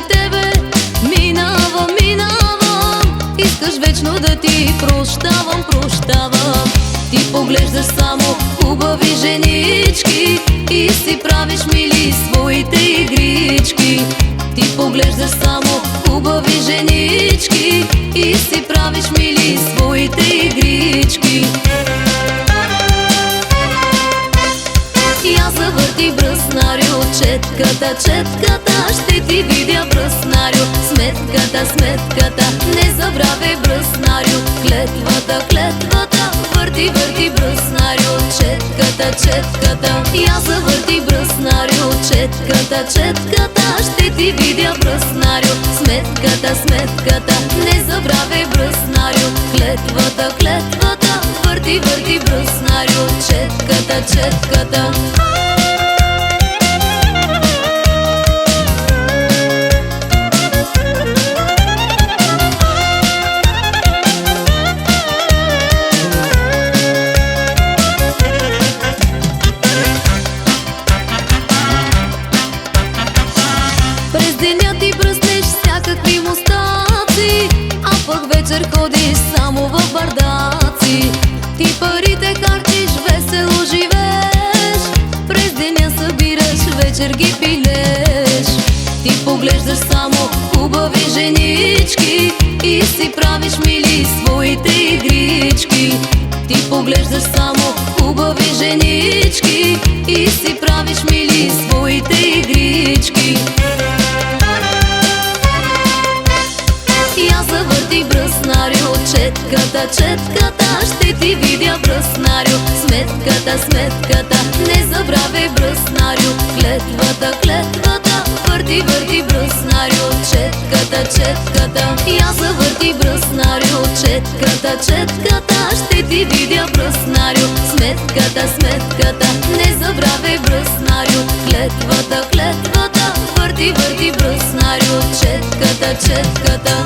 покрай тебе минавам, минавам. Искаш вечно да ти прощавам, прощавам. Ти поглеждаш само хубави женички и си правиш мили своите игрички. Ти поглеждаш само хубави женички и си правиш мили своите игрички. Я завърти бръснарио, четката, четката, ще ти видя бръснарио. Сметката, сметката, не забравяй бръснарио. Клетвата, клетвата, върти, върти бръснарио, четката, четката. Я завърти бръснарио, четката, четката, ще ти видя бръснарио. Сметката, сметката, не забравяй бръснарио. Клетвата, клетвата, върти, върти бръснарио, четката, четката. През деня ти бръснеш всякакви мустаци, а пък вечер ходиш само в бардаци. Ти парите харчиш, весело живееш, през деня събираш, вечер ги пилеш. Ти поглеждаш само хубави женички и си правиш мили своите игрички. Ти поглеждаш само хубави женички и си правиш мили своите игрички. Я завърти бръснарио, четката, четката, ще ти видя бръснарио. Сметката, сметката, не забравяй бръснарио. Клетвата, клетвата, върти, върти бръснарио, четката, четката. Я завърти бръснарио, четката, четката, ще ти видя бръснарио. Сметката, сметката, не забравяй бръснарио. Клетвата, клетвата, върти, върти бръснарио, четката, четката.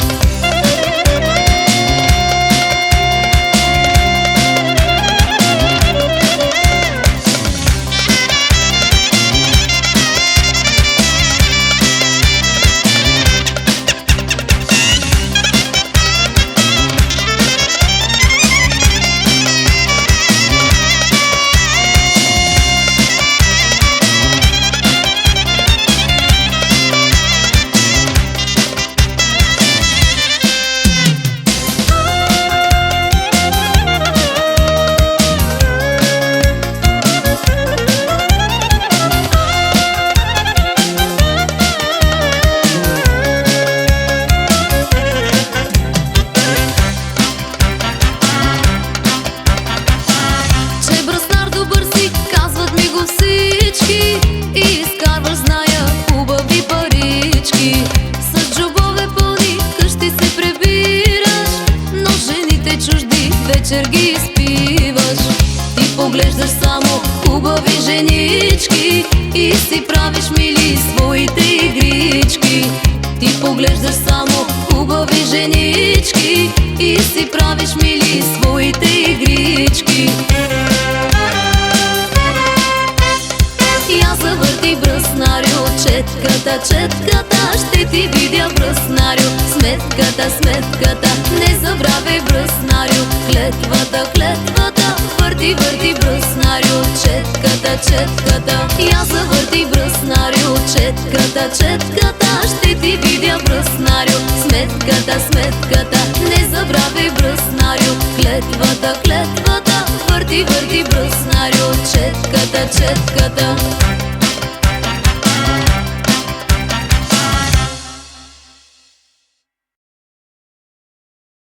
И изкарваш, зная, хубави парички. С джобове пълни къщи се прибираш, но жените чужди вечер ги изпиваш. Ти поглеждаш само хубави женички и си правиш мили своите игрички. Ти поглеждаш само хубави женички и си правиш мили своите игрички. Я завърти бръснарио, четката, четката, ще ти видя бръснарио. Сметката, сметката, не забравяй бръснарио. Клетвата, клетвата, върти, върти бръснарио, четката, четката. Я завърти бръснарио, четката, четката, ще ти видя бръснарио. Сметката, сметката, не забравяй бръснарио. Клетвата, клетвата, върти, върти бръснарио, четката, четката.